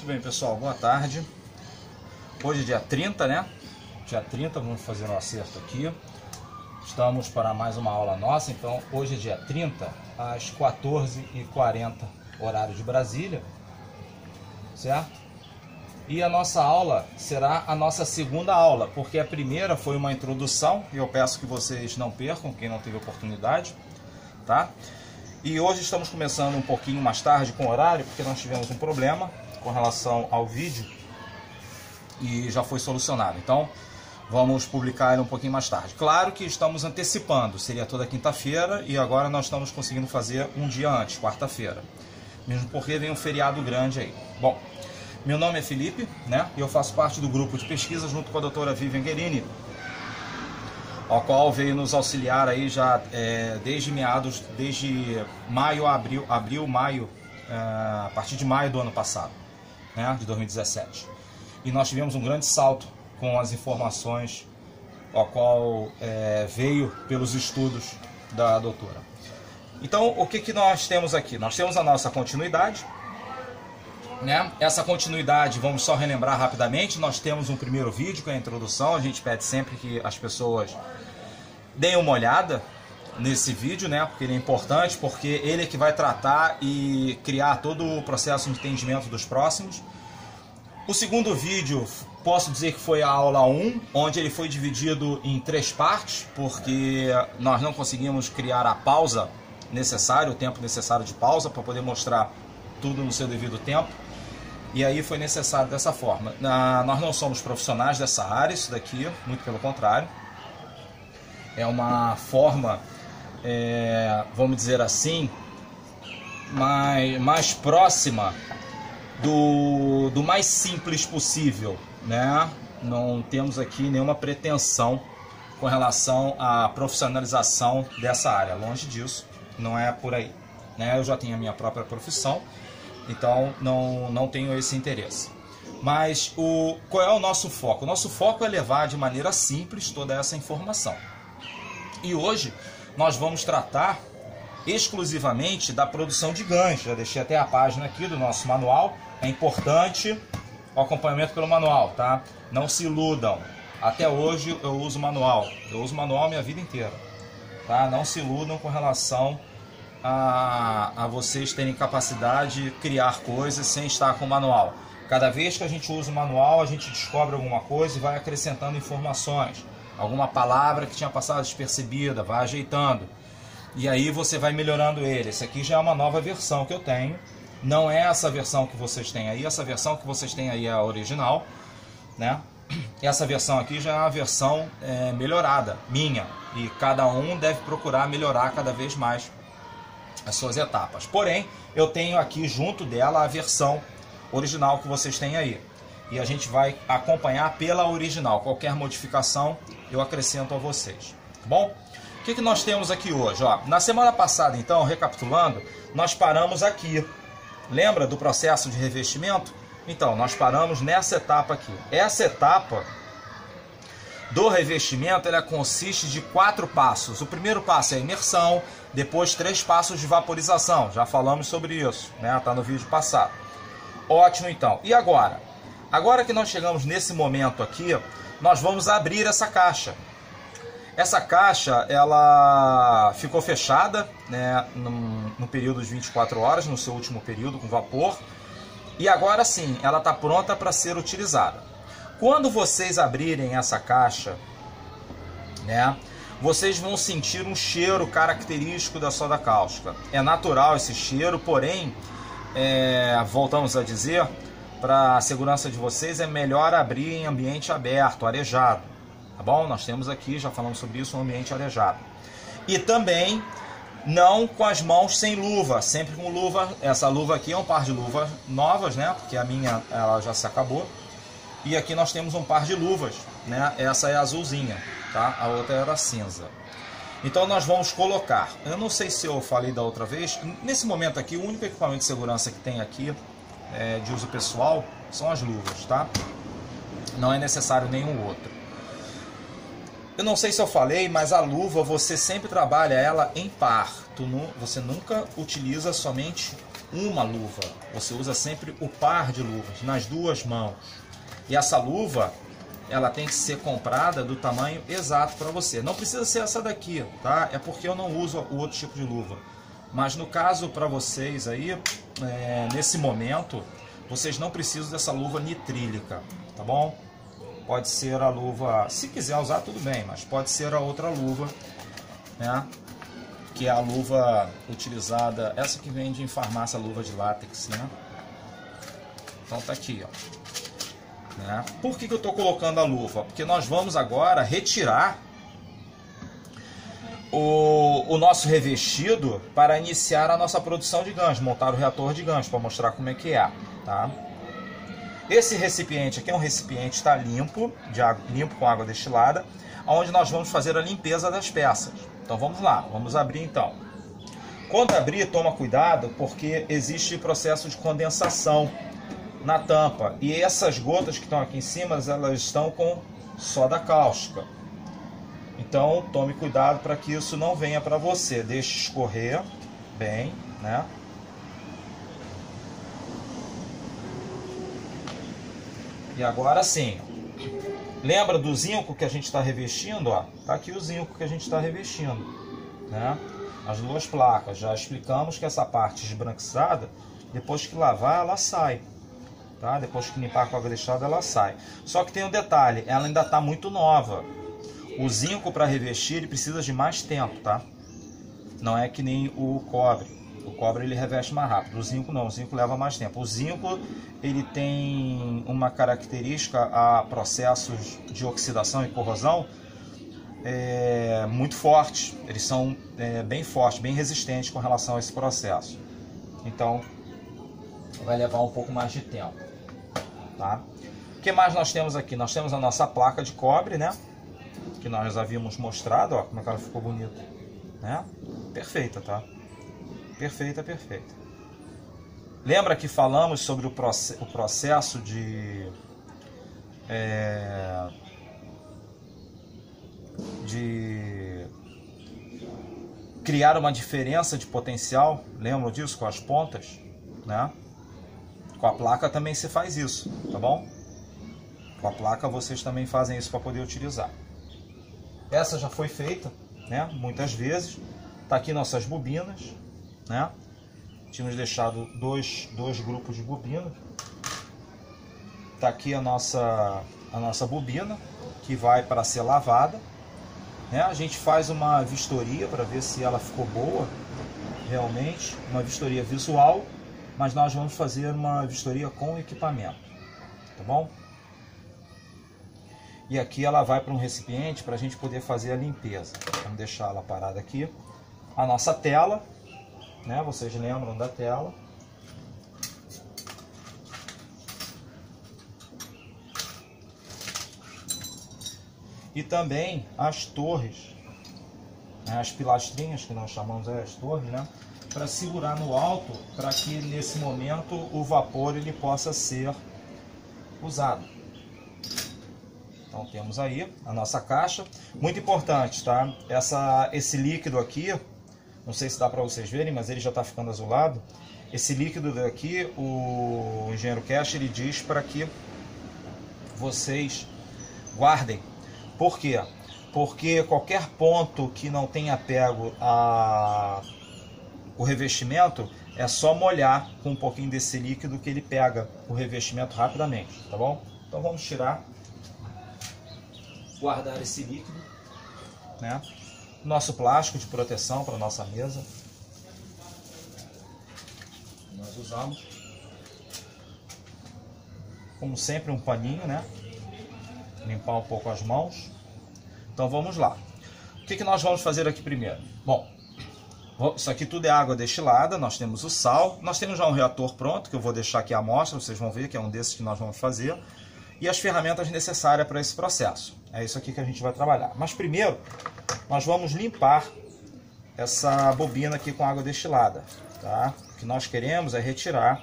bem, pessoal, boa tarde. Hoje é dia 30, né? Dia 30, vamos fazer um acerto aqui. Estamos para mais uma aula nossa, então hoje é dia 30, às 14h40, horário de Brasília, certo? E a nossa aula será a nossa segunda aula, porque a primeira foi uma introdução, e eu peço que vocês não percam, quem não teve oportunidade, tá? E hoje estamos começando um pouquinho mais tarde com o horário, porque nós tivemos um problema com relação ao vídeo e já foi solucionado. Então, vamos publicar ele um pouquinho mais tarde. Claro que estamos antecipando, seria toda quinta-feira e agora nós estamos conseguindo fazer um dia antes, quarta-feira. Mesmo porque vem um feriado grande aí. Bom, meu nome é Felipe, né? E eu faço parte do grupo de pesquisa junto com a doutora Vivian Guerini, ao qual veio nos auxiliar aí já desde maio, maio, a partir de maio do ano passado, né, de 2017. E nós tivemos um grande salto com as informações ao qual veio pelos estudos da doutora. Então, o que nós temos aqui? Nós temos a nossa continuidade, né? Essa continuidade, vamos só relembrar rapidamente, nós temos um primeiro vídeo com a introdução, a gente pede sempre que as pessoas deem uma olhada nesse vídeo, né? Porque ele é importante, porque ele é que vai tratar e criar todo o processo de entendimento dos próximos. O segundo vídeo, posso dizer que foi a aula 1, onde ele foi dividido em 3 partes, porque nós não conseguimos criar a pausa necessária, o tempo necessário de pausa, para poder mostrar tudo no seu devido tempo. E aí foi necessário dessa forma. Nós não somos profissionais dessa área, isso daqui, muito pelo contrário. É uma forma, vamos dizer assim, mais próxima do mais simples possível, né? Não temos aqui nenhuma pretensão com relação à profissionalização dessa área. Longe disso, não é por aí, né? Eu já tenho a minha própria profissão, então não tenho esse interesse. Mas qual é o nosso foco? O nosso foco é levar de maneira simples toda essa informação. E hoje nós vamos tratar exclusivamente da produção de gancho. Já deixei até a página aqui do nosso manual. É importante o acompanhamento pelo manual, tá? Não se iludam. Até hoje eu uso manual. Eu uso manual a minha vida inteira, tá? Não se iludam com relação a vocês terem capacidade de criar coisas sem estar com o manual. Cada vez que a gente usa o manual, a gente descobre alguma coisa e vai acrescentando informações. Alguma palavra que tinha passado despercebida, vai ajeitando. E aí você vai melhorando ele. Esse aqui já é uma nova versão que eu tenho. Não é essa versão que vocês têm aí. Essa versão que vocês têm aí é a original, né? Essa versão aqui já é uma versão melhorada, minha. E cada um deve procurar melhorar cada vez mais as suas etapas. Porém, eu tenho aqui junto dela a versão original que vocês têm aí. E a gente vai acompanhar pela original. Qualquer modificação eu acrescento a vocês. Tá bom? O que nós temos aqui hoje? Ó, na semana passada, então, recapitulando, nós paramos aqui. Lembra do processo de revestimento? Então, nós paramos nessa etapa aqui. Essa etapa do revestimento, ela consiste de 4 passos. O primeiro passo é a imersão, depois 3 passos de vaporização. Já falamos sobre isso, né? Tá no vídeo passado. Ótimo, então. E agora? Agora que nós chegamos nesse momento aqui, nós vamos abrir essa caixa. Essa caixa, ela ficou fechada, né, no período de 24 horas, no seu último período com vapor. E agora sim, ela está pronta para ser utilizada. Quando vocês abrirem essa caixa, né, vocês vão sentir um cheiro característico da soda cáustica. É natural esse cheiro, porém, voltamos a dizer, para a segurança de vocês, é melhor abrir em ambiente aberto, arejado. Tá bom? Nós temos aqui, já falamos sobre isso, um ambiente arejado. E também não com as mãos sem luva, sempre com luva. Essa luva aqui é um par de luvas novas, né? Porque a minha ela já se acabou. E aqui nós temos um par de luvas, né? Essa é azulzinha, tá? A outra era cinza. Então nós vamos colocar, eu não sei se eu falei da outra vez, nesse momento aqui o único equipamento de segurança que tem aqui de uso pessoal são as luvas, tá? Não é necessário nenhum outro. Eu não sei se eu falei, mas a luva você sempre trabalha ela em par. Você nunca utiliza somente uma luva, você usa sempre o par de luvas nas duas mãos. E essa luva, ela tem que ser comprada do tamanho exato para você. Não precisa ser essa daqui, tá? É porque eu não uso o outro tipo de luva. Mas no caso para vocês aí, nesse momento, vocês não precisam dessa luva nitrílica, tá bom? Pode ser a luva, se quiser usar tudo bem, mas pode ser a outra luva, né? Que é a luva utilizada, essa que vende em farmácia, a luva de látex, né? Então tá aqui, ó. Né? Por que eu estou colocando a luva? Porque nós vamos agora retirar o nosso revestido para iniciar a nossa produção de gancho, montar o reator de gancho, para mostrar como é que é, tá? Esse recipiente aqui é um recipiente tá limpo, limpo com água destilada, onde nós vamos fazer a limpeza das peças. Então vamos lá, vamos abrir então. Quando abrir, toma cuidado, porque existe processo de condensação na tampa. E essas gotas que estão aqui em cima, elas estão com soda cáustica. Então tome cuidado para que isso não venha para você. Deixe escorrer bem, né? E agora sim, lembra do zinco que a gente está revestindo? Ó? Tá aqui o zinco que a gente está revestindo, né? As duas placas. Já explicamos que essa parte esbranquiçada, depois que lavar, ela sai, tá? Depois que limpar com a água destilada, ela sai. Só que tem um detalhe, ela ainda está muito nova. O zinco para revestir, ele precisa de mais tempo, tá? Não é que nem o cobre. O cobre ele reveste mais rápido. O zinco não, o zinco leva mais tempo. O zinco ele tem uma característica a processos de oxidação e corrosão muito fortes. Eles são bem fortes, bem resistentes com relação a esse processo. Então vai levar um pouco mais de tempo, tá? O que mais nós temos aqui? Nós temos a nossa placa de cobre, né? Que nós havíamos mostrado, ó, como é que ela ficou bonita, né? Perfeita, tá? Perfeita, perfeita. Lembra que falamos sobre o processo de criar uma diferença de potencial? Lembram disso com as pontas, né? Com a placa também se faz isso, tá bom? Com a placa vocês também fazem isso para poder utilizar. Essa já foi feita, né? Muitas vezes. Tá aqui nossas bobinas, né? Tínhamos deixado dois grupos de bobinas. Tá aqui a nossa bobina que vai para ser lavada, né? A gente faz uma vistoria para ver se ela ficou boa, realmente, uma vistoria visual, mas nós vamos fazer uma vistoria com equipamento, tá bom? E aqui ela vai para um recipiente para a gente poder fazer a limpeza. Vamos deixar ela parada aqui. A nossa tela, né? Vocês lembram da tela? E também as torres, né? As pilastrinhas que nós chamamos as torres, né? Para segurar no alto, para que nesse momento o vapor ele possa ser usado. Então temos aí a nossa caixa, muito importante, tá? Esse líquido aqui, não sei se dá para vocês verem, mas ele já está ficando azulado. Esse líquido daqui, o engenheiro Cash, ele diz para que vocês guardem. Por quê? Porque qualquer ponto que não tenha pego o revestimento, é só molhar com um pouquinho desse líquido que ele pega o revestimento rapidamente, tá bom? Então vamos tirar, guardar esse líquido, né? Nosso plástico de proteção para nossa mesa. Nós usamos, como sempre, um paninho, né? Limpar um pouco as mãos. Então vamos lá. O que nós vamos fazer aqui primeiro? Bom, isso aqui tudo é água destilada. Nós temos o sal. Nós temos já um reator pronto, que eu vou deixar aqui à mostra. Vocês vão ver que é um desses que nós vamos fazer. E as ferramentas necessárias para esse processo. É isso aqui que a gente vai trabalhar. Mas primeiro, nós vamos limpar essa bobina aqui com água destilada, tá? O que nós queremos é retirar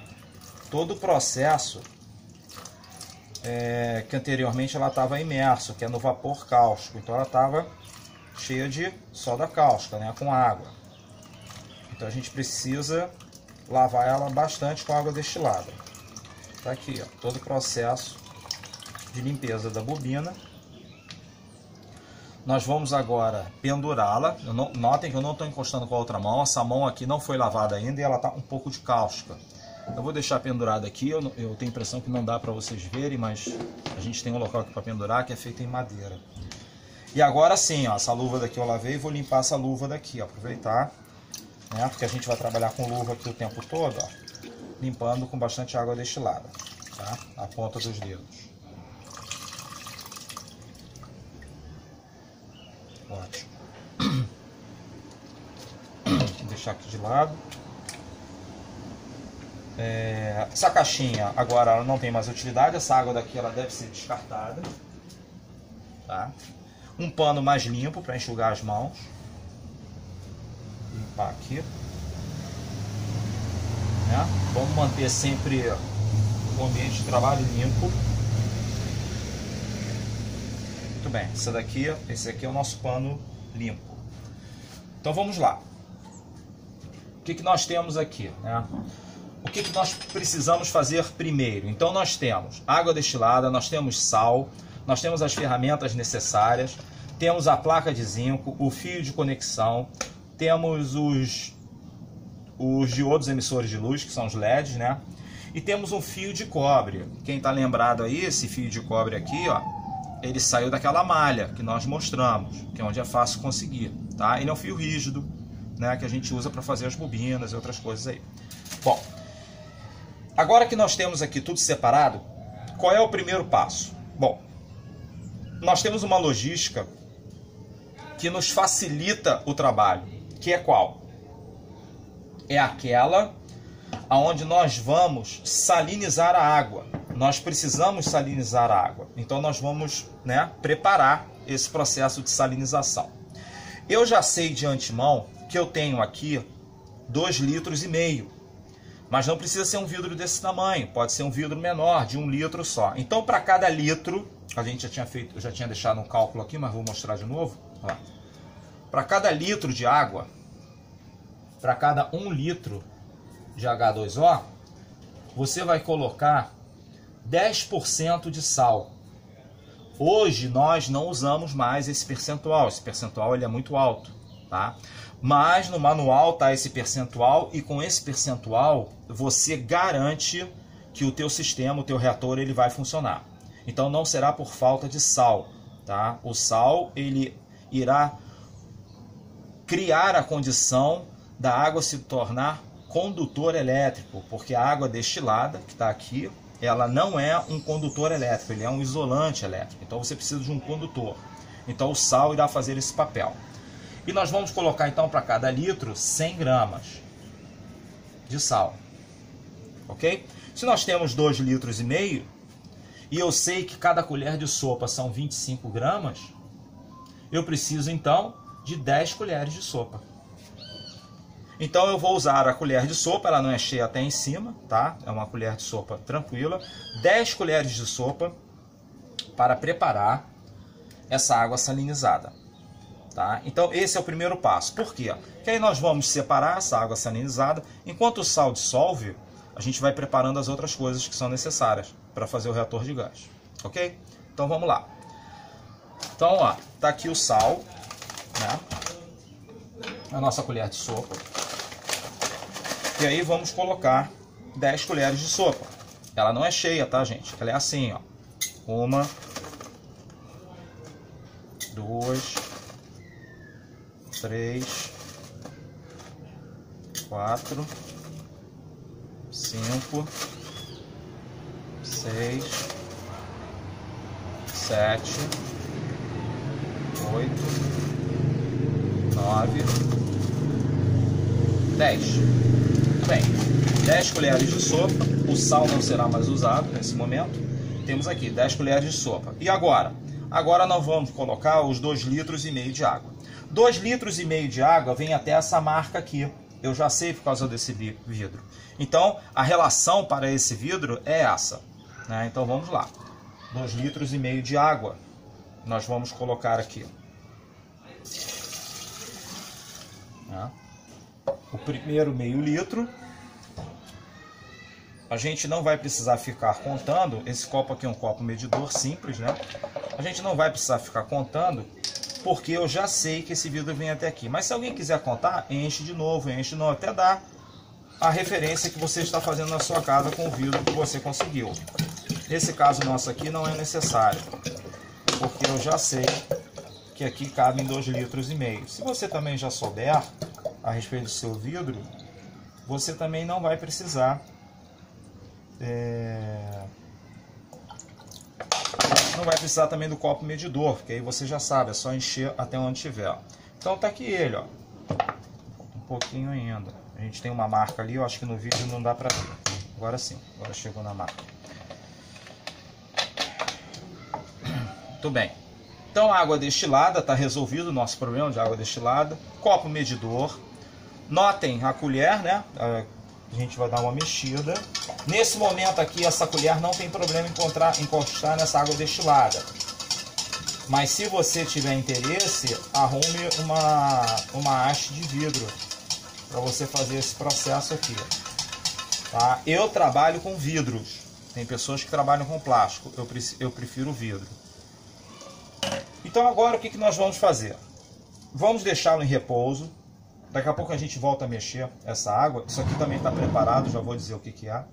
todo o processo que anteriormente ela estava imerso, que é no vapor cáustico. Então ela estava cheia de soda cáustica, né, com água. Então a gente precisa lavar ela bastante com água destilada. Tá aqui, ó, todo o processo de limpeza da bobina. Nós vamos agora pendurá-la. Notem que eu não estou encostando com a outra mão. Essa mão aqui não foi lavada ainda e ela está um pouco de cáustica. Eu vou deixar pendurada aqui. Eu tenho a impressão que não dá para vocês verem, mas a gente tem um local aqui para pendurar que é feito em madeira. E agora sim, ó, essa luva daqui eu lavei e vou limpar essa luva daqui, ó, aproveitar, né, porque a gente vai trabalhar com luva aqui o tempo todo, ó, limpando com bastante água destilada, tá? A ponta dos dedos. Ótimo. Vou deixar aqui de lado. Essa caixinha agora ela não tem mais utilidade. Essa água daqui ela deve ser descartada, tá? Um pano mais limpo para enxugar as mãos. Limpar aqui, né? Vamos manter sempre o ambiente de trabalho limpo. Muito bem, esse aqui é o nosso pano limpo. Então vamos lá. O que nós temos aqui, né? O que nós precisamos fazer primeiro? Então nós temos água destilada, nós temos sal, nós temos as ferramentas necessárias, temos a placa de zinco, o fio de conexão, temos os diodos emissores de luz, que são os LEDs, né? E temos um fio de cobre. Quem está lembrado aí, esse fio de cobre aqui, ó, ele saiu daquela malha que nós mostramos, que é onde é fácil conseguir, tá? Ele é um fio rígido, né, que a gente usa para fazer as bobinas e outras coisas aí. Bom, agora que nós temos aqui tudo separado, qual é o primeiro passo? Bom, nós temos uma logística que nos facilita o trabalho, que é qual? É aquela onde nós vamos salinizar a água. Nós precisamos salinizar a água. Então nós vamos, né, preparar esse processo de salinização. Eu já sei de antemão que eu tenho aqui 2,5 litros. Mas não precisa ser um vidro desse tamanho. Pode ser um vidro menor, de 1 litro só. Então para cada litro, a gente já tinha feito, eu já tinha deixado um cálculo aqui, mas vou mostrar de novo. Para cada litro de água, para cada 1 litro de H2O, você vai colocar 10% de sal. Hoje nós não usamos mais esse percentual. Esse percentual ele é muito alto, tá? Mas no manual tá esse percentual e com esse percentual você garante que o teu sistema, o teu reator, ele vai funcionar. Então não será por falta de sal, tá? O sal ele irá criar a condição da água se tornar condutor elétrico, porque a água destilada que está aqui, ela não é um condutor elétrico, ele é um isolante elétrico. Então você precisa de um condutor. Então o sal irá fazer esse papel. E nós vamos colocar então para cada litro 100 gramas de sal. Ok? Se nós temos 2,5 litros e eu sei que cada colher de sopa são 25 gramas, eu preciso então de 10 colheres de sopa. Então eu vou usar a colher de sopa, ela não é cheia até em cima, tá? É uma colher de sopa tranquila. 10 colheres de sopa para preparar essa água salinizada, tá? Então esse é o primeiro passo. Por quê? Porque aí nós vamos separar essa água salinizada. Enquanto o sal dissolve, a gente vai preparando as outras coisas que são necessárias para fazer o reator de gás, ok? Então vamos lá. Então, ó, tá aqui o sal, né? A nossa colher de sopa. E aí vamos colocar 10 colheres de sopa. Ela não é cheia, tá, gente? Ela é assim, ó. 1, 2, 3, 4, 5, 6, 7, 8, 9, 10. Muito bem. 10 colheres de sopa. O sal não será mais usado nesse momento. Temos aqui 10 colheres de sopa. E agora? Agora nós vamos colocar os 2,5 litros de água. 2,5 litros de água vem até essa marca aqui. Eu já sei por causa desse vidro. Então, a relação para esse vidro é essa, né? Então, vamos lá. 2,5 litros de água. Nós vamos colocar aqui. O primeiro meio litro. a gente não vai precisar ficar contando. Esse copo aqui é um copo medidor simples, né? A gente não vai precisar ficar contando, porque eu já sei que esse vidro vem até aqui. Mas se alguém quiser contar, enche de novo, até dar a referência que você está fazendo na sua casa com o vidro que você conseguiu. Nesse caso nosso aqui não é necessário, porque eu já sei que aqui cabe em 2,5 litros. Se você também já souber a respeito do seu vidro, você também não vai precisar também do copo medidor, porque aí você já sabe, é só encher até onde tiver. Então tá aqui ele, ó, um pouquinho ainda. A gente tem uma marca ali, eu acho que no vídeo não dá pra ver. Agora sim, agora chegou na marca. Muito bem. Então água destilada, tá resolvido o nosso problema de água destilada. Copo medidor. Notem a colher, né? A gente vai dar uma mexida. Nesse momento aqui, essa colher não tem problema encostar nessa água destilada. Mas se você tiver interesse, arrume uma haste de vidro para você fazer esse processo aqui. Tá? Eu trabalho com vidros. Tem pessoas que trabalham com plástico. Eu prefiro vidro. Então agora o que nós vamos fazer? Vamos deixá-lo em repouso. Daqui a pouco a gente volta a mexer essa água. Isso aqui também está preparado, já vou dizer o que é.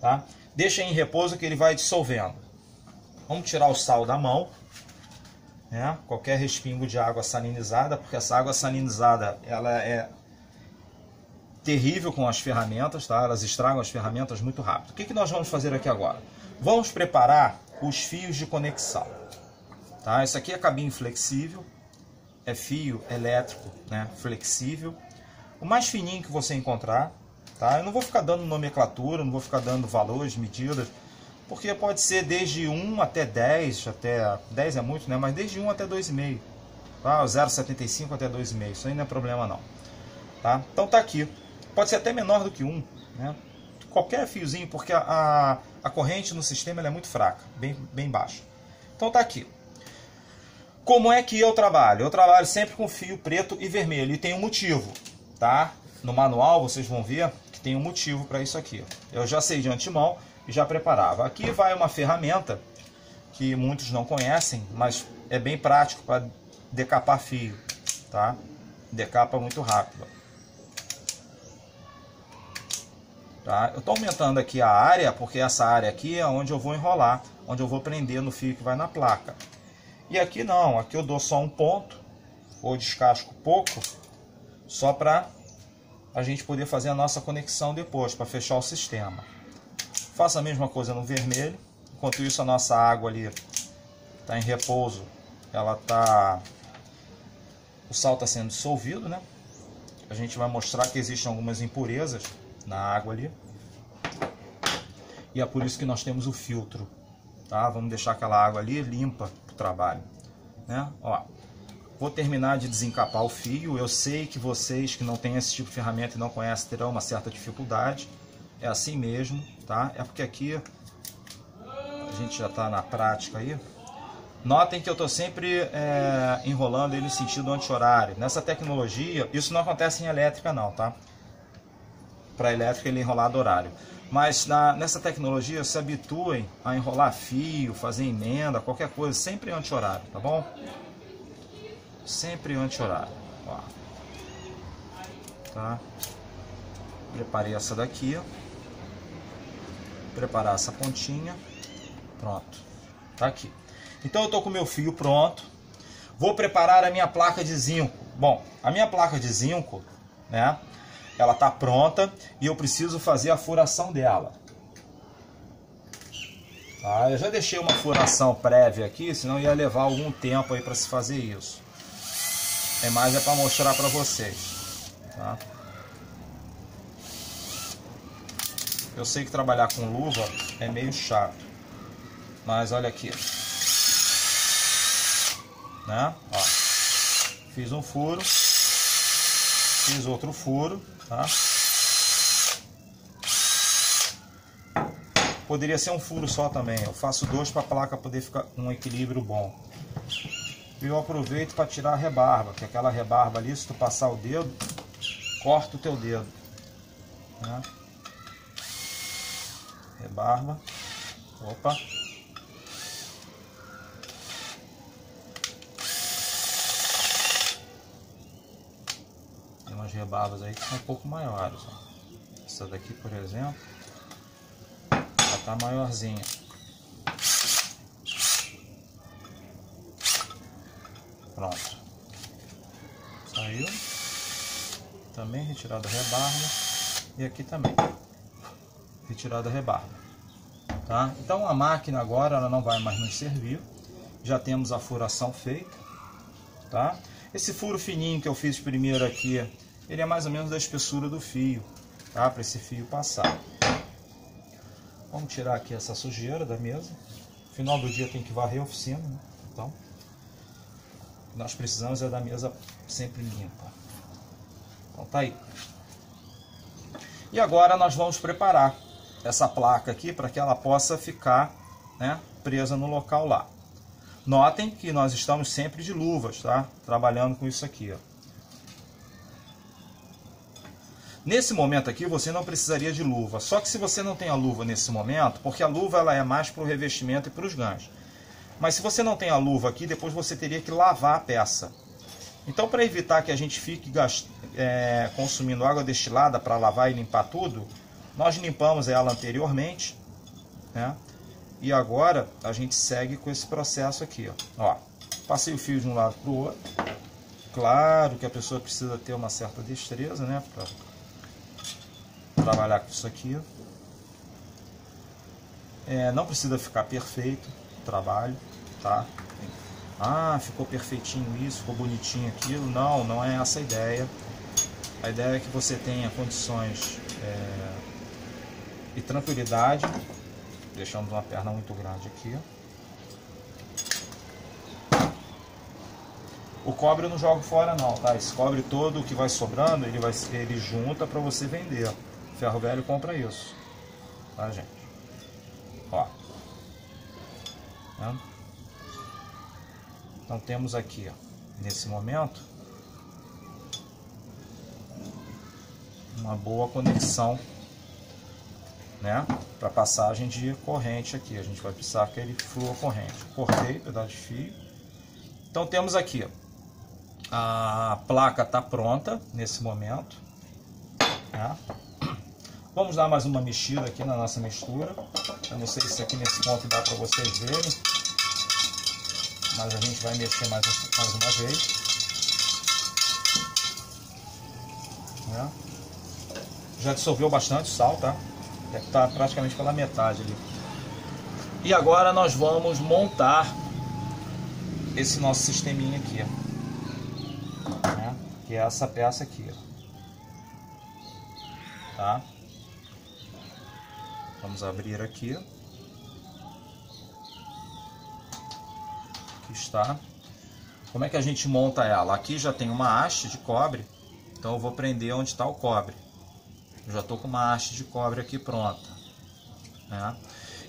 Tá? Deixa em repouso que ele vai dissolvendo. Vamos tirar o sal da mão. Né? Qualquer respingo de água salinizada, porque essa água salinizada ela é terrível com as ferramentas, tá? Elas estragam as ferramentas muito rápido. O que nós vamos fazer aqui agora? Vamos preparar os fios de conexão. Tá? Isso aqui é cabinho flexível. É fio elétrico, né, flexível, o mais fininho que você encontrar, tá? Eu não vou ficar dando nomenclatura, não vou ficar dando valores, medidas, porque pode ser desde 1 até 10, até 10 é muito, né? Mas desde 1 até 2,5, tá? 0,75 até 2,5, isso aí não é problema não, tá? Então tá aqui, pode ser até menor do que 1, né? Qualquer fiozinho, porque a corrente no sistema ela é muito fraca, bem baixa. Então tá aqui. Como é que eu trabalho? Eu trabalho sempre com fio preto e vermelho, e tem um motivo, tá? No manual vocês vão ver que tem um motivo para isso aqui. Eu já sei de antemão e já preparava. Aqui vai uma ferramenta que muitos não conhecem, mas é bem prático para decapar fio, tá? Decapa muito rápido. Tá? Eu estou aumentando aqui a área, porque essa área aqui é onde eu vou enrolar, onde eu vou prender no fio que vai na placa. E aqui não, aqui eu dou só um ponto, ou descasco pouco, só para a gente poder fazer a nossa conexão depois, para fechar o sistema. Faço a mesma coisa no vermelho, enquanto isso a nossa água ali está em repouso, o sal está sendo dissolvido, né? A gente vai mostrar que existem algumas impurezas na água ali, e é por isso que nós temos o filtro, tá? Vamos deixar aquela água ali limpa trabalho, né? Ó, vou terminar de desencapar o fio. Eu sei que vocês que não têm esse tipo de ferramenta e não conhecem terão uma certa dificuldade. É assim mesmo, tá? É porque aqui a gente já está na prática aí. Notem que eu estou sempre enrolando ele no sentido anti-horário. Nessa tecnologia, isso não acontece em elétrica não, tá? Para elétrica ele é enrolado horário. Mas nessa tecnologia se habituem a enrolar fio, fazer emenda, qualquer coisa, sempre anti-horário, tá bom? Sempre anti-horário. Tá? Preparei essa daqui. Preparar essa pontinha. Pronto. Tá aqui. Então eu tô com o meu fio pronto. Vou preparar a minha placa de zinco. Bom, a minha placa de zinco, né? Ela está pronta e eu preciso fazer a furação dela. Tá? Eu já deixei uma furação prévia aqui, senão ia levar algum tempo aí para se fazer isso. É mais para mostrar para vocês. Tá? Eu sei que trabalhar com luva é meio chato, mas olha aqui, né? Ó, fiz um furo, fiz outro furo. Tá? Poderia ser um furo só também. Eu faço 2 para a placa poder ficar um equilíbrio bom. E eu aproveito para tirar a rebarba, que aquela rebarba ali, se tu passar o dedo, corta o teu dedo. Né? rebarba. Opa. Tem umas rebarbas aí que são um pouco maiores, ó. Essa daqui, por exemplo, já tá maiorzinha. Pronto. Saiu. Também retirada a rebarba. E aqui também. Retirada a rebarba. Tá? Então a máquina agora ela não vai mais nos servir. Já temos a furação feita. Tá? Esse furo fininho que eu fiz primeiro aqui, ele é mais ou menos da espessura do fio. Tá? Para esse fio passar. Vamos tirar aqui essa sujeira da mesa. No final do dia tem que varrer a oficina, né? Então nós precisamos é da mesa sempre limpa. Então tá aí. E agora nós vamos preparar essa placa aqui para que ela possa ficar, né, presa no local lá. Notem que nós estamos sempre de luvas, tá? Trabalhando com isso aqui, ó. Nesse momento aqui você não precisaria de luva. Só que se você não tem a luva nesse momento, porque a luva ela é mais para o revestimento e para os ganchos. Mas se você não tem a luva aqui, depois você teria que lavar a peça. Então, para evitar que a gente fique consumindo água destilada para lavar e limpar tudo, nós limpamos ela anteriormente, né? E agora a gente segue com esse processo aqui, ó. Passei o fio de um lado para o outro. Claro que a pessoa precisa ter uma certa destreza, né, para trabalhar com isso aqui. Não precisa ficar perfeito o trabalho, tá? Ah, ficou perfeitinho isso, ficou bonitinho aquilo. Não, não é essa a ideia. A ideia é que você tenha condições e tranquilidade. Deixamos uma perna muito grande aqui. O cobre eu não jogo fora não, tá? Esse cobre todo que vai sobrando, ele junta para você vender. Ferro Velho compra isso, tá, gente? Ó. Tá? Então temos aqui, ó, nesse momento, uma boa conexão, né, para passagem de corrente aqui. A gente vai precisar que ele flua corrente. Cortei pedaço de fio. Então temos aqui, ó, a placa está pronta nesse momento, né? Vamos dar mais uma mexida aqui na nossa mistura. Eu não sei se aqui nesse ponto dá para vocês verem, mas a gente vai mexer mais uma vez, né? Já dissolveu bastante o sal, tá? Deve estar praticamente pela metade ali. E agora nós vamos montar esse nosso sisteminha aqui, né? Que é essa peça aqui, tá? Vamos abrir aqui. Aqui está. Como é que a gente monta ela? Aqui já tem uma haste de cobre, então eu vou prender onde está o cobre. Eu já estou com uma haste de cobre aqui pronta, né?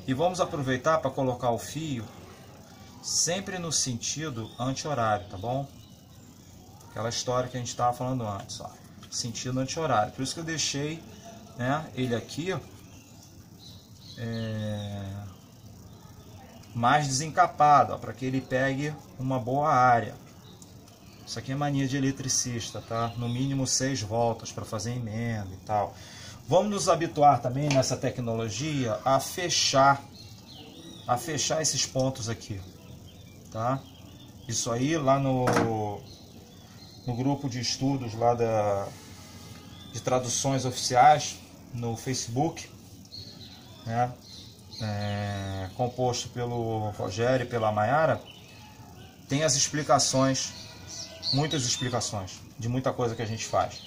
E vamos aproveitar para colocar o fio sempre no sentido anti-horário, tá bom? Aquela história que a gente estava falando antes, ó. Sentido anti-horário. Por isso que eu deixei, né, ele aqui mais desencapado, para que ele pegue uma boa área. Isso aqui é mania de eletricista, tá? No mínimo 6 voltas para fazer emenda e tal. Vamos nos habituar também nessa tecnologia a fechar esses pontos aqui, tá? Isso aí lá no grupo de estudos lá de traduções oficiais no Facebook, né? Composto pelo Rogério e pela Mayara, tem as explicações, muitas explicações de muita coisa que a gente faz.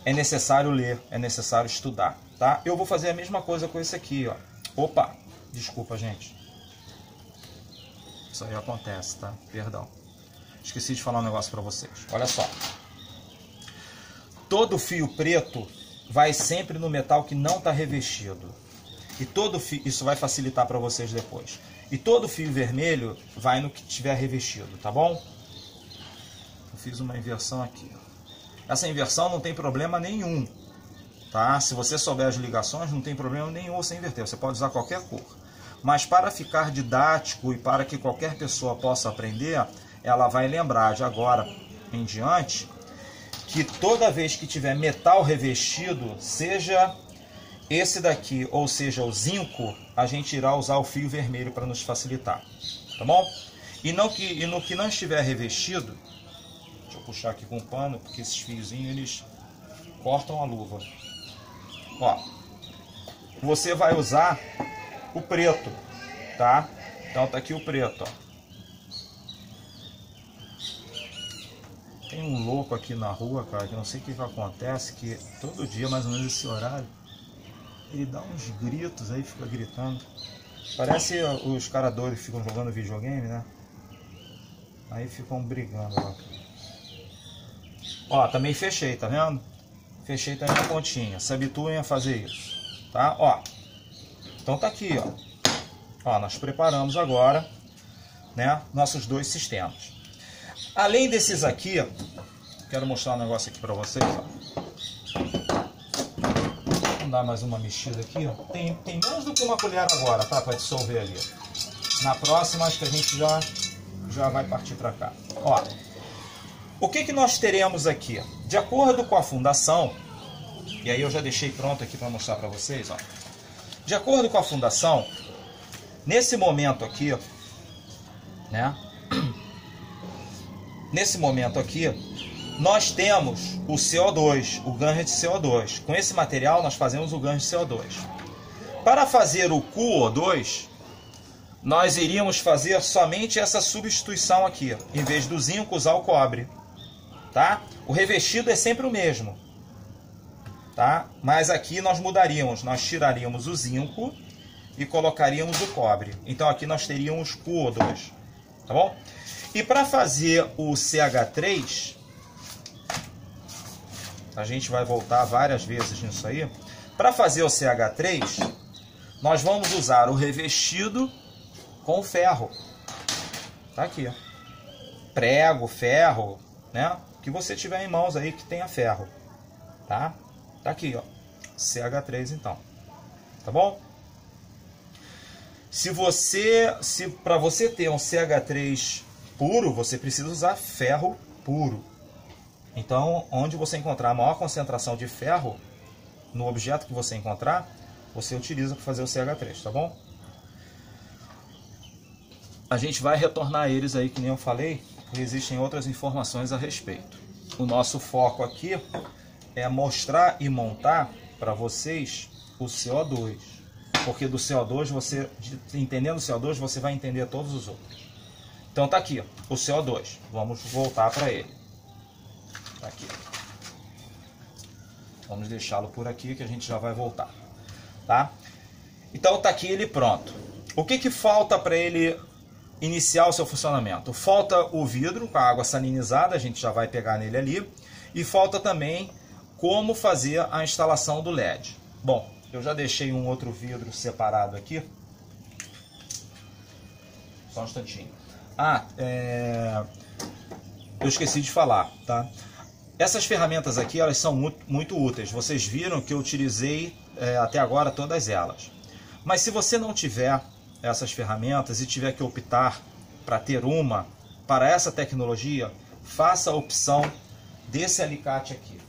É necessário ler, é necessário estudar, tá? Eu vou fazer a mesma coisa com esse aqui, ó. Opa, desculpa, gente. Isso aí acontece, tá? Perdão. Esqueci de falar um negócio para vocês. Olha só. Todo fio preto vai sempre no metal que não está revestido. E todo fio, isso vai facilitar para vocês depois. E todo fio vermelho vai no que tiver revestido, tá bom? Eu fiz uma inversão aqui. Essa inversão não tem problema nenhum. tá? Se você souber as ligações, não tem problema nenhum você inverter, você pode usar qualquer cor. Mas para ficar didático e para que qualquer pessoa possa aprender, ela vai lembrar de agora em diante que toda vez que tiver metal revestido, seja esse daqui ou seja o zinco, a gente irá usar o fio vermelho para nos facilitar, tá bom? E no que não estiver revestido, deixa eu puxar aqui com o pano, porque esses fiozinhos eles cortam a luva. Ó, você vai usar o preto, tá? Então tá aqui o preto, ó. Tem um louco aqui na rua, cara, que eu não sei o que acontece, que todo dia, mais ou menos esse horário, ele dá uns gritos aí, fica gritando. Parece os caras doidos que ficam jogando videogame, né? Aí ficam brigando lá. Ó, também fechei, tá vendo? Fechei também a pontinha. Se habituem a fazer isso, tá? Ó, então tá aqui, ó. Ó, nós preparamos agora, né, nossos dois sistemas. Além desses aqui, quero mostrar um negócio aqui pra vocês, ó. Vamos dar mais uma mexida aqui, ó. Tem menos do que uma colher agora, tá? Pra dissolver ali. Na próxima, acho que a gente já vai partir pra cá. Ó, o que que nós teremos aqui? De acordo com a fundação, e aí eu já deixei pronto aqui para mostrar para vocês, ó. De acordo com a fundação, nesse momento aqui, né? Nesse momento aqui, nós temos o CO2, o ganho de CO2. Com esse material nós fazemos o ganho de CO2. Para fazer o QO2, nós iríamos fazer somente essa substituição aqui, em vez do zinco usar o cobre. Tá? O revestido é sempre o mesmo, tá? Mas aqui nós mudaríamos, nós tiraríamos o zinco e colocaríamos o cobre. Então aqui nós teríamos QO2, tá bom? E para fazer o CH3, a gente vai voltar várias vezes nisso aí. Para fazer o CH3, nós vamos usar o revestido com ferro. Tá aqui, ó. Prego, ferro, né? Que você tiver em mãos aí que tenha ferro, tá? Tá aqui, ó, CH3 então, tá bom? Para você ter um CH3 puro, você precisa usar ferro puro. Então, onde você encontrar a maior concentração de ferro no objeto que você encontrar, você utiliza para fazer o CH3, tá bom? A gente vai retornar eles aí, que nem eu falei. Existem outras informações a respeito. O nosso foco aqui é mostrar e montar para vocês o CO2. Porque do CO2, entendendo o CO2, você vai entender todos os outros. Então tá aqui, ó, o CO2. Vamos voltar para ele. Tá aqui. Vamos deixá-lo por aqui que a gente já vai voltar. Tá? Então tá aqui ele pronto. O que que falta para ele iniciar o seu funcionamento? Falta o vidro com a água salinizada, a gente já vai pegar nele ali. E falta também como fazer a instalação do LED. Bom, eu já deixei um outro vidro separado aqui. Só um instantinho. Eu esqueci de falar, tá? Essas ferramentas aqui, elas são muito úteis. Vocês viram que eu utilizei até agora todas elas. Mas se você não tiver essas ferramentas e tiver que optar para ter uma para essa tecnologia, faça a opção desse alicate aqui.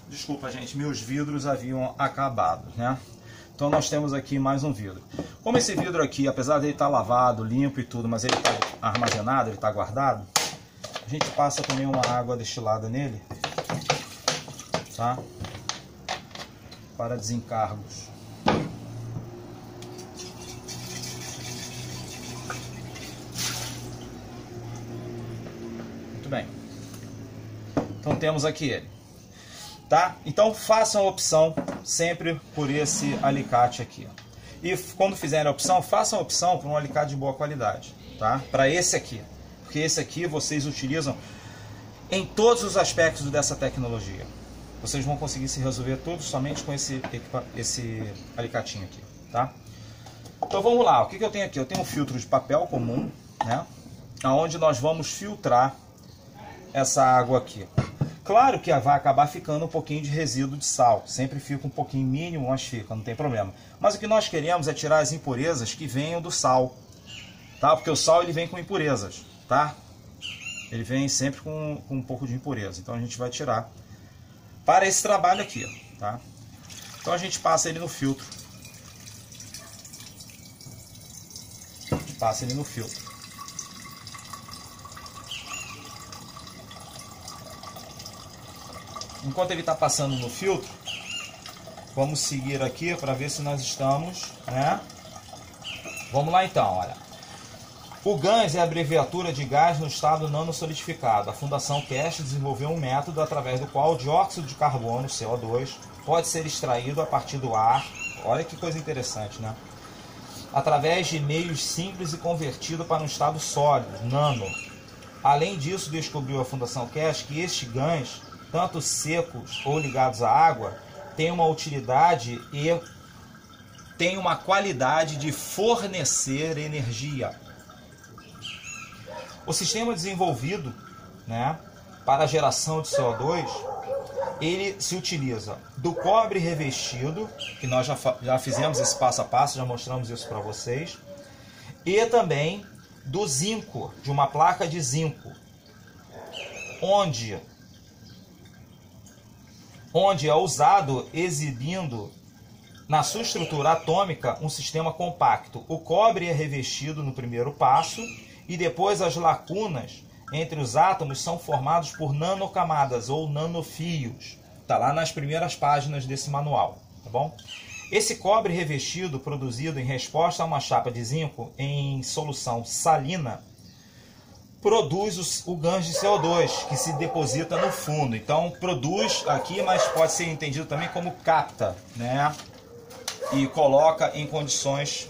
Desculpa, gente, meus vidros haviam acabado, né? Então nós temos aqui mais um vidro. Como esse vidro aqui, apesar dele estar lavado, limpo e tudo, mas ele está armazenado, ele está guardado, a gente passa também uma água destilada nele, tá? Para desencargos. Muito bem. Então temos aqui ele. Tá? Então façam a opção sempre por esse alicate aqui. E quando fizerem a opção, façam a opção para um alicate de boa qualidade, tá? Para esse aqui, porque esse aqui vocês utilizam em todos os aspectos dessa tecnologia. Vocês vão conseguir se resolver tudo somente com esse alicatinho aqui, tá? Então vamos lá, o que eu tenho aqui? Eu tenho um filtro de papel comum, né? Onde nós vamos filtrar essa água aqui. Claro que vai acabar ficando um pouquinho de resíduo de sal. Sempre fica um pouquinho mínimo, mas fica, não tem problema. Mas o que nós queremos é tirar as impurezas que venham do sal, tá? Porque o sal ele vem com impurezas, tá? Ele vem sempre com um pouco de impureza. Então a gente vai tirar para esse trabalho aqui, tá? Então a gente passa ele no filtro. A gente passa ele no filtro. Enquanto ele está passando no filtro, vamos seguir aqui para ver se nós estamos, né? Vamos lá então, olha. O GANS é a abreviatura de gás no estado nanosolidificado. A Fundação Cast desenvolveu um método através do qual o dióxido de carbono, CO2, pode ser extraído a partir do ar. Olha que coisa interessante, né? Através de meios simples e convertido para um estado sólido, nano. Além disso, descobriu a Fundação Cast que este GANS, tanto secos ou ligados à água, tem uma utilidade e tem uma qualidade de fornecer energia. O sistema desenvolvido, né, para a geração de CO2, ele se utiliza do cobre revestido, que nós já fizemos esse passo a passo, já mostramos isso para vocês, e também do zinco, de uma placa de zinco, onde é usado exibindo na sua estrutura atômica um sistema compacto. O cobre é revestido no primeiro passo e depois as lacunas entre os átomos são formados por nanocamadas ou nanofios. Está lá nas primeiras páginas desse manual, tá bom? Esse cobre revestido, produzido em resposta a uma chapa de zinco em solução salina, produz o GANS de CO2, que se deposita no fundo. Então, produz aqui, mas pode ser entendido também como capta, né? E coloca em condições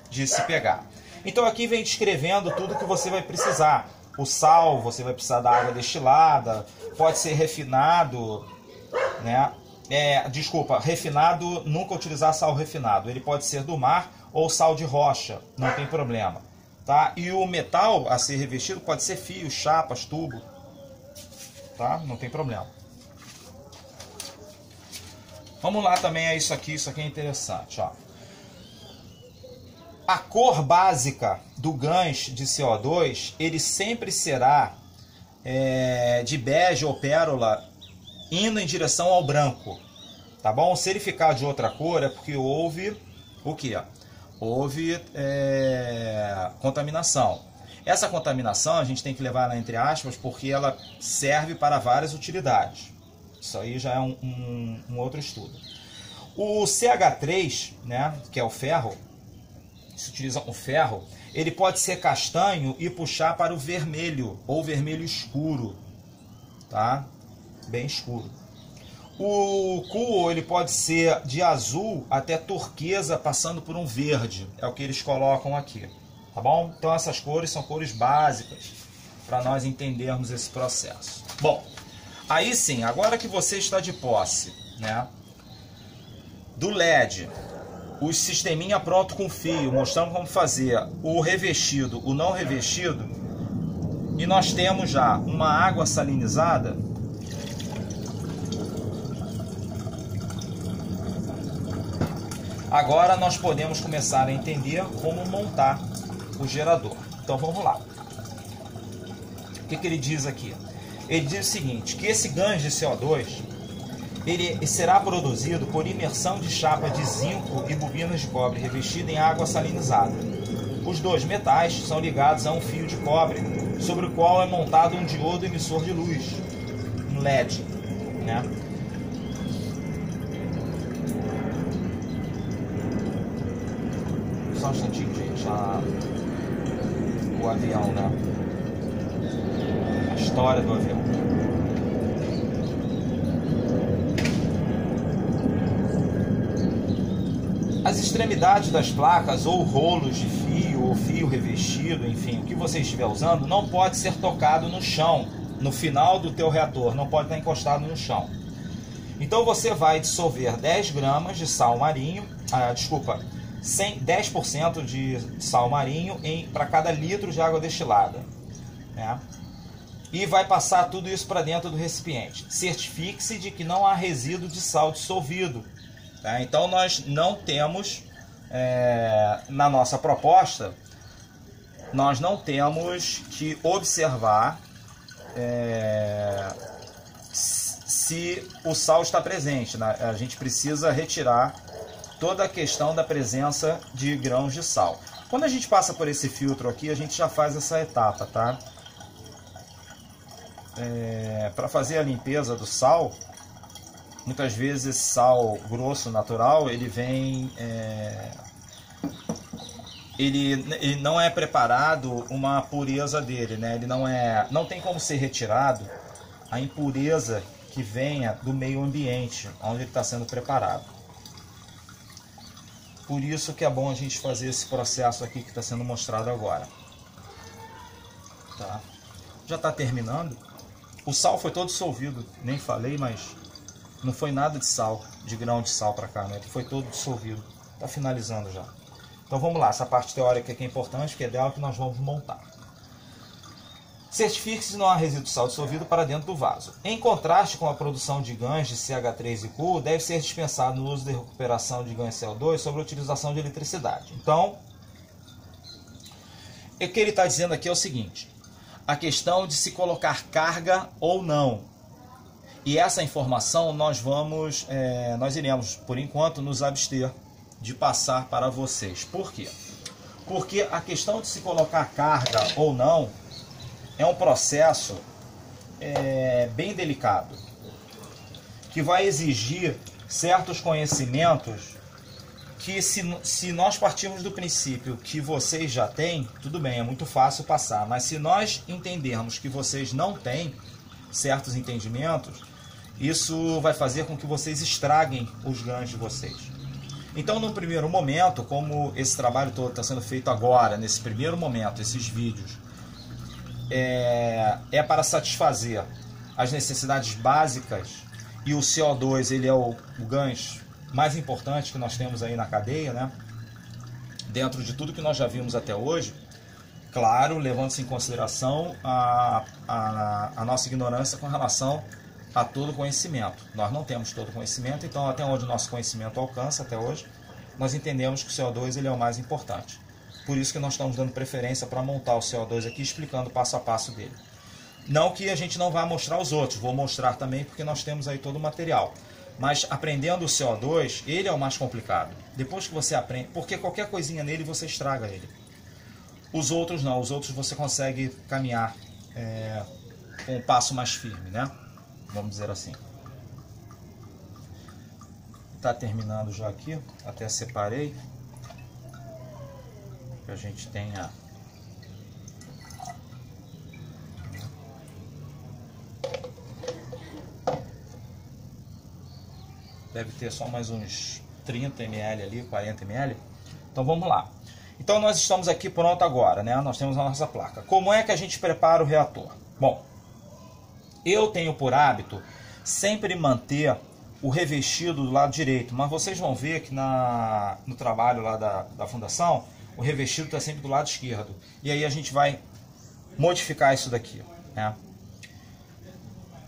de se pegar. Então, aqui vem descrevendo tudo que você vai precisar. O sal, você vai precisar da água destilada, pode ser refinado, né? Refinado, nunca utilizar sal refinado. Ele pode ser do mar ou sal de rocha, não tem problema. Tá? E o metal a ser revestido pode ser fios, chapas, tubo, tá? Não tem problema. Vamos lá também a isso aqui é interessante, ó. A cor básica do GANS de CO2, ele sempre será de bege ou pérola indo em direção ao branco, tá bom? Se ele ficar de outra cor é porque houve o quê? Houve contaminação. Essa contaminação a gente tem que levar entre aspas porque ela serve para várias utilidades. Isso aí já é um outro estudo. O CH3, né, que é o ferro, se utiliza o ferro, ele pode ser castanho e puxar para o vermelho ou vermelho escuro, tá? Bem escuro. O cuo ele pode ser de azul até turquesa, passando por um verde. É o que eles colocam aqui, tá bom? Então essas cores são cores básicas para nós entendermos esse processo. Bom, aí sim, agora que você está de posse, né, do LED, o sisteminha pronto com fio, mostrando como fazer o revestido, o não revestido, e nós temos já uma água salinizada. Agora nós podemos começar a entender como montar o gerador. Então vamos lá. O que ele diz aqui? Ele diz o seguinte, que esse GANS de CO2 ele será produzido por imersão de chapa de zinco e bobinas de cobre revestida em água salinizada. Os dois metais são ligados a um fio de cobre, sobre o qual é montado um diodo emissor de luz, um LED, né? Só um instantinho, gente. O avião, né? A história do avião. As extremidades das placas, ou rolos de fio, ou fio revestido, enfim, o que você estiver usando, não pode ser tocado no chão, no final do teu reator, não pode estar encostado no chão. Então você vai dissolver 10 gramas de sal marinho, 10% de sal marinho para cada litro de água destilada, né? E vai passar tudo isso para dentro do recipiente. Certifique-se de que não há resíduo de sal dissolvido. Tá? Então nós não temos, na nossa proposta, nós não temos que observar se o sal está presente, né? A gente precisa retirar toda a questão da presença de grãos de sal. Quando a gente passa por esse filtro aqui, a gente já faz essa etapa, tá? Para fazer a limpeza do sal, muitas vezes esse sal grosso natural, ele vem, ele não é preparado uma pureza dele, né? Ele não tem como ser retirado a impureza que venha do meio ambiente onde ele está sendo preparado. Por isso que é bom a gente fazer esse processo aqui que está sendo mostrado agora. Tá? Já está terminando. O sal foi todo dissolvido, nem falei, mas não foi nada de sal, de grão de sal para cá, né? Foi todo dissolvido. Está finalizando já. Então vamos lá, essa parte teórica aqui é importante, que é dela que nós vamos montar. Certifique-se de não há resíduo de sal dissolvido para dentro do vaso. Em contraste com a produção de GANs de CH3 e CuO, deve ser dispensado no uso de recuperação de GAN e CO2 sobre a utilização de eletricidade. Então, o que ele está dizendo aqui é o seguinte: a questão de se colocar carga ou não. E essa informação nós iremos, por enquanto, nos abster de passar para vocês. Por quê? Porque a questão de se colocar carga ou não é um processo bem delicado, que vai exigir certos conhecimentos que, se nós partirmos do princípio que vocês já têm, tudo bem, é muito fácil passar. Mas se nós entendermos que vocês não têm certos entendimentos, isso vai fazer com que vocês estraguem os GANs de vocês. Então, no primeiro momento, como esse trabalho todo está sendo feito agora, nesse primeiro momento, esses vídeos, é para satisfazer as necessidades básicas, e o CO2 ele é o GANs mais importante que nós temos aí na cadeia, né? Dentro de tudo que nós já vimos até hoje, claro, levando-se em consideração a nossa ignorância com relação a todo conhecimento. Nós não temos todo conhecimento, então até onde o nosso conhecimento alcança até hoje, nós entendemos que o CO2 ele é o mais importante. Por isso que nós estamos dando preferência para montar o CO2 aqui, explicando passo a passo dele. Não que a gente não vá mostrar os outros, vou mostrar também porque nós temos aí todo o material. Mas aprendendo o CO2, ele é o mais complicado. Depois que você aprende, porque qualquer coisinha nele você estraga ele. Os outros não, os outros você consegue caminhar com um passo mais firme, né? Vamos dizer assim. Está terminando já aqui, até separei. Que a gente tenha deve ter só mais uns 30 ml ali, 40 ml. Então vamos lá. Então nós estamos aqui pronto agora, né? Nós temos a nossa placa. Como é que a gente prepara o reator? Bom, eu tenho por hábito sempre manter o revestido do lado direito, mas vocês vão ver que no trabalho lá da fundação, o revestido está sempre do lado esquerdo. E aí a gente vai modificar isso daqui, né?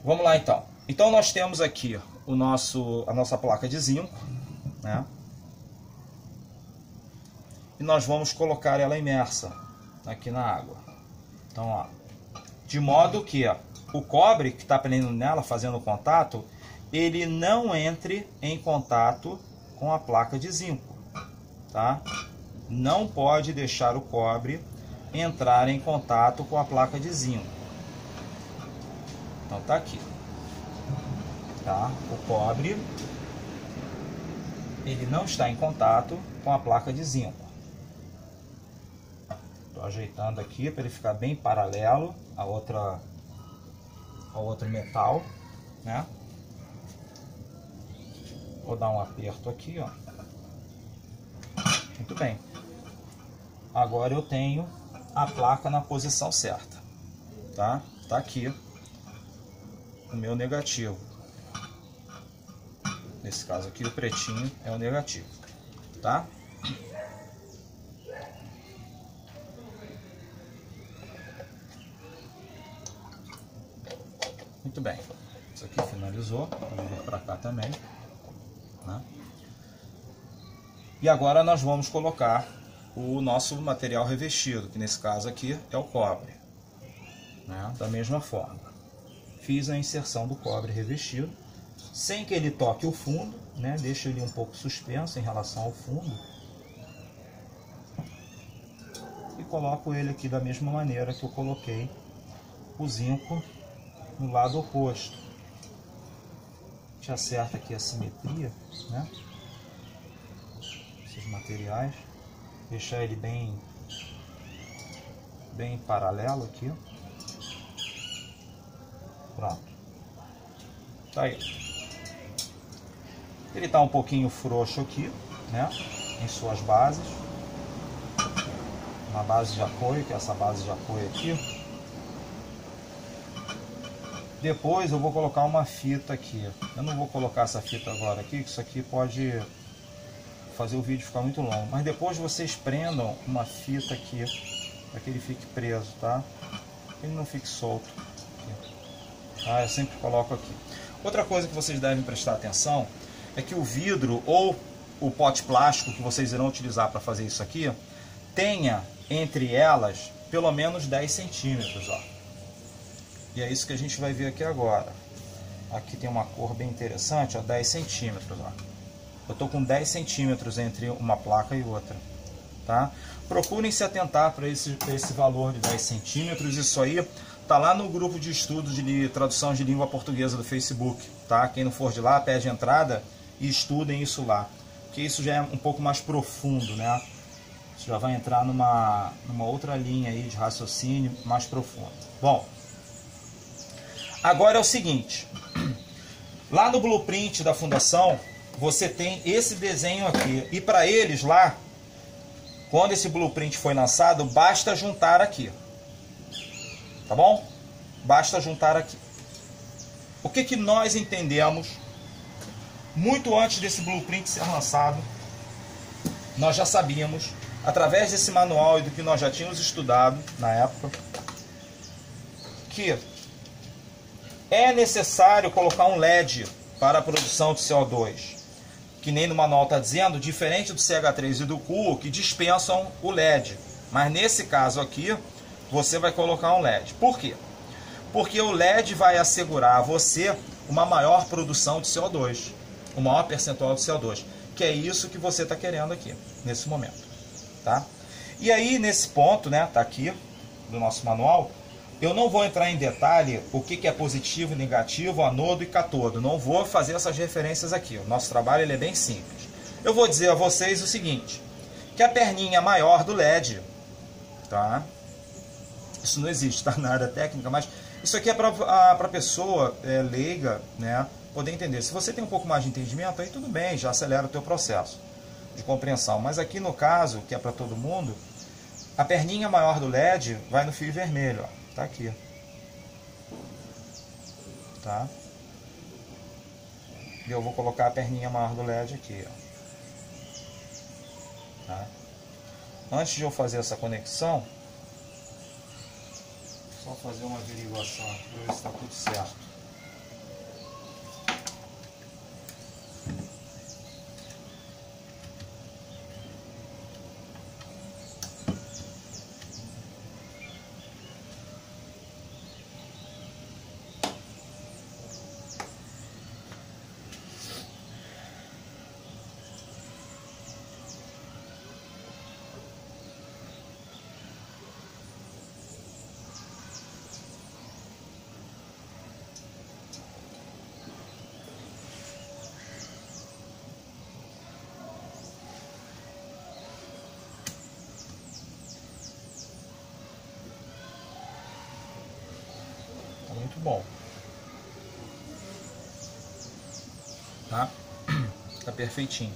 Vamos lá então. Então nós temos aqui a nossa placa de zinco, né? E nós vamos colocar ela imersa aqui na água. Então, ó, de modo que o cobre que está prendendo nela, fazendo contato, ele não entre em contato com a placa de zinco, tá? Não pode deixar o cobre entrar em contato com a placa de zinco. Então tá aqui, tá? O cobre ele não está em contato com a placa de zinco. Estou ajeitando aqui para ele ficar bem paralelo ao outro metal, né? Vou dar um aperto aqui, ó. Muito bem. Agora eu tenho a placa na posição certa, tá? Tá aqui o meu negativo. Nesse caso aqui o pretinho é o negativo, tá? Muito bem. Isso aqui finalizou. Vou vir para cá também, né? E agora nós vamos colocar o nosso material revestido, que nesse caso aqui é o cobre, né? Da mesma forma, fiz a inserção do cobre revestido, sem que ele toque o fundo, né? Deixa ele um pouco suspenso em relação ao fundo. E coloco ele aqui da mesma maneira que eu coloquei o zinco no lado oposto. A gente acerta aqui a simetria, né? Esses materiais. Deixar ele bem paralelo aqui. Pronto. Tá aí. Ele tá um pouquinho frouxo aqui, né? Em suas bases. Uma base de apoio, que é essa base de apoio aqui. Depois eu vou colocar uma fita aqui. Eu não vou colocar essa fita agora aqui, que isso aqui pode fazer o vídeo ficar muito longo. Mas depois vocês prendam uma fita aqui, para que ele fique preso, tá? Ele não fique solto. Aqui. Tá? Eu sempre coloco aqui. Outra coisa que vocês devem prestar atenção é que o vidro ou o pote plástico que vocês irão utilizar para fazer isso aqui, tenha entre elas pelo menos 10 centímetros, ó. E é isso que a gente vai ver aqui agora. Aqui tem uma cor bem interessante, ó, 10 centímetros, ó. Eu estou com 10 centímetros entre uma placa e outra, tá? Procurem se atentar para esse valor de 10 centímetros. Isso aí tá lá no grupo de estudos de tradução de língua portuguesa do Facebook, tá? Quem não for de lá, pede entrada e estudem isso lá, porque isso já é um pouco mais profundo, né? Isso já vai entrar numa outra linha aí de raciocínio mais profundo. Bom, agora é o seguinte, lá no blueprint da fundação, você tem esse desenho aqui, e para eles lá, quando esse blueprint foi lançado, basta juntar aqui, tá bom? Basta juntar aqui. O que que nós entendemos, muito antes desse blueprint ser lançado, nós já sabíamos, através desse manual e do que nós já tínhamos estudado na época, que é necessário colocar um LED para a produção de CO2. Que nem no manual está dizendo, diferente do CH3 e do CuO, que dispensam o LED. Mas nesse caso aqui, você vai colocar um LED. Por quê? Porque o LED vai assegurar a você uma maior produção de CO2. Um maior percentual de CO2. Que é isso que você está querendo aqui, nesse momento. Tá? E aí, nesse ponto, né, tá aqui, do nosso manual, eu não vou entrar em detalhe o que é positivo, negativo, anodo e catodo. Não vou fazer essas referências aqui. O nosso trabalho ele é bem simples. Eu vou dizer a vocês o seguinte, que a perninha maior do LED, tá? Isso não existe, tá? Na área técnica, mas isso aqui é para a pessoa leiga, né, poder entender. Se você tem um pouco mais de entendimento, aí tudo bem, já acelera o teu processo de compreensão. Mas aqui no caso, que é para todo mundo, a perninha maior do LED vai no fio vermelho, ó. Tá aqui, tá? E eu vou colocar a perninha maior do LED aqui, ó. Tá? Antes de eu fazer essa conexão, só fazer uma averiguação aqui para ver se está tudo certo. Muito bom, tá? Tá perfeitinho.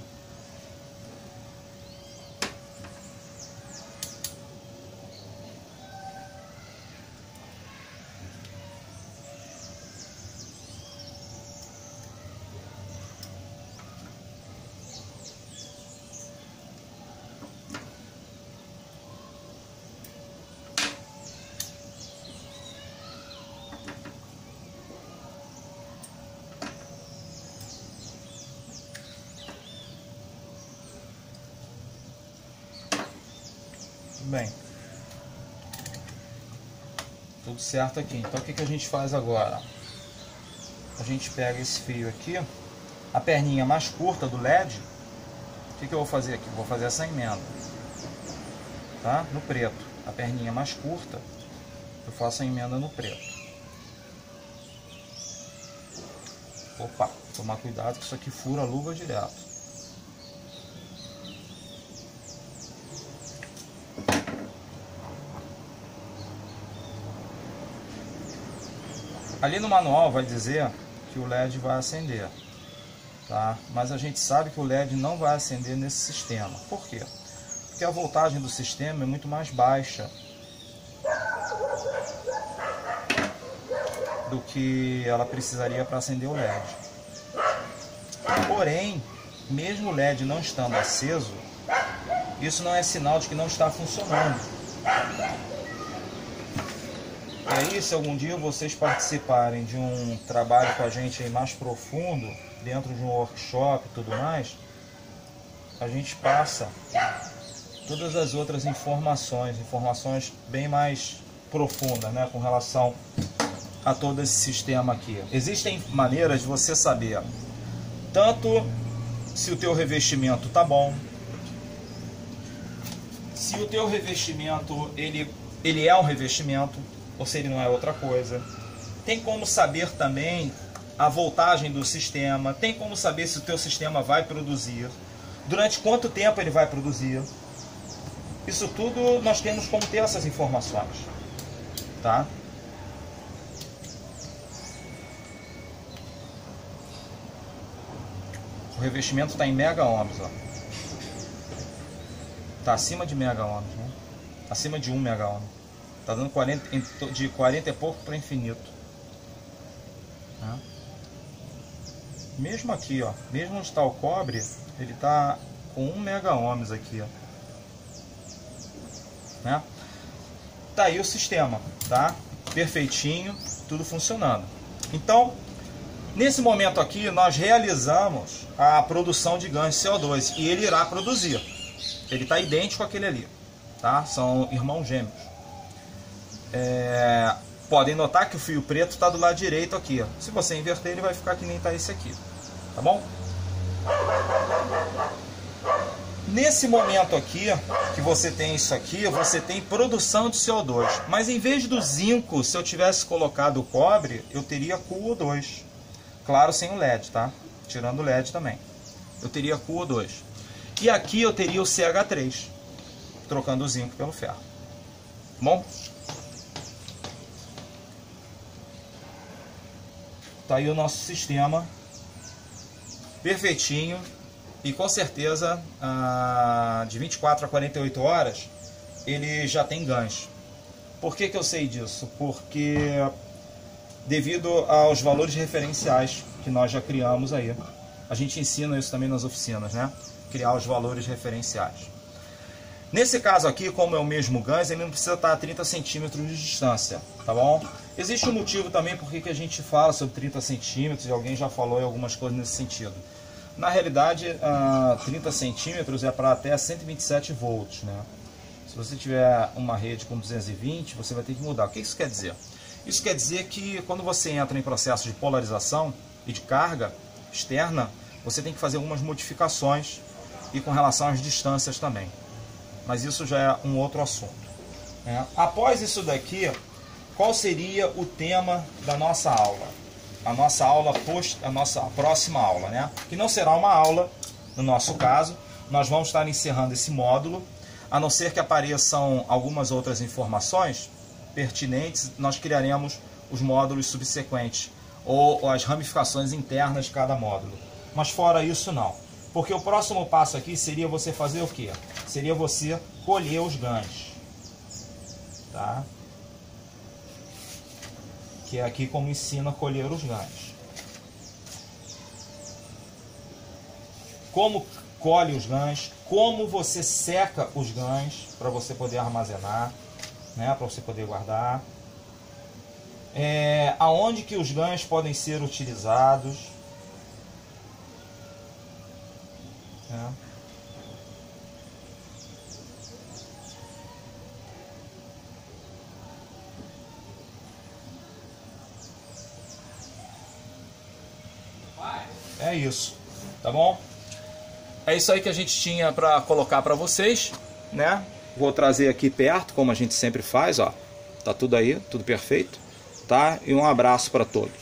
Tudo bem. Tudo certo aqui. Então o que a gente faz agora? A gente pega esse fio aqui, a perninha mais curta do LED. O que eu vou fazer aqui? Vou fazer essa emenda, tá? No preto. A perninha mais curta, eu faço a emenda no preto. Opa, tomar cuidado que isso aqui fura a luva direto. Ali no manual vai dizer que o LED vai acender, tá? Mas a gente sabe que o LED não vai acender nesse sistema. Por quê? Porque a voltagem do sistema é muito mais baixa do que ela precisaria para acender o LED. Porém, mesmo o LED não estando aceso, isso não é sinal de que não está funcionando. E aí, se algum dia vocês participarem de um trabalho com a gente aí mais profundo, dentro de um workshop e tudo mais, a gente passa todas as outras informações bem mais profundas, né, com relação a todo esse sistema aqui. Existem maneiras de você saber tanto se o teu revestimento tá bom, se o teu revestimento ele é um revestimento ou se ele não é outra coisa. Tem como saber também a voltagem do sistema, tem como saber se o teu sistema vai produzir, durante quanto tempo ele vai produzir. Isso tudo nós temos como ter essas informações, tá? O revestimento está em mega ohms, ó. Tá acima de mega ohms, né? Acima de 1 mega ohm. Tá dando de 40 e pouco para infinito. Tá? Mesmo aqui, ó, mesmo onde está o cobre, ele tá com 1 mega ohms aqui, ó. Né? Tá aí o sistema, tá? Perfeitinho, tudo funcionando. Então, nesse momento aqui, nós realizamos a produção de ganho de CO2 e ele irá produzir. Ele está idêntico àquele ali, tá? São irmãos gêmeos. Podem notar que o fio preto está do lado direito aqui, ó. Se você inverter, ele vai ficar que nem está esse aqui, tá bom? Nesse momento aqui, que você tem isso aqui, você tem produção de CO2. Mas em vez do zinco, se eu tivesse colocado o cobre, eu teria CuO2. Claro, sem o LED, tá? Tirando o LED também. Eu teria CuO2. E aqui eu teria o CH3, trocando o zinco pelo ferro. Bom? Tá aí o nosso sistema perfeitinho e com certeza de 24 a 48 horas ele já tem gancho. Por que eu sei disso? Porque devido aos valores referenciais que nós já criamos aí. A gente ensina isso também nas oficinas, né? Criar os valores referenciais. Nesse caso aqui, como é o mesmo gancho, ele não precisa estar a 30 centímetros de distância, tá bom? Existe um motivo também por que a gente fala sobre 30 centímetros, e alguém já falou em algumas coisas nesse sentido. Na realidade, 30 centímetros é para até 127 volts, né? Se você tiver uma rede com 220, você vai ter que mudar. O que isso quer dizer? Isso quer dizer que quando você entra em processo de polarização e de carga externa, você tem que fazer algumas modificações e com relação às distâncias também. Mas isso já é um outro assunto. Após isso daqui, qual seria o tema da nossa aula? A nossa próxima aula, né? Que não será uma aula, no nosso caso. Nós vamos estar encerrando esse módulo. A não ser que apareçam algumas outras informações pertinentes, nós criaremos os módulos subsequentes, ou as ramificações internas de cada módulo. Mas fora isso, não. Porque o próximo passo aqui seria você fazer o quê? Seria você colher os ganchos. Tá? Que é aqui como ensina a colher os ganchos. Como colhe os ganchos, como você seca os ganchos para você poder armazenar, né? Para você poder guardar. Aonde que os ganchos podem ser utilizados. É isso, tá bom? É isso aí que a gente tinha para colocar para vocês, né? Vou trazer aqui perto, como a gente sempre faz, ó. Tá tudo aí, tudo perfeito, tá? E um abraço para todos.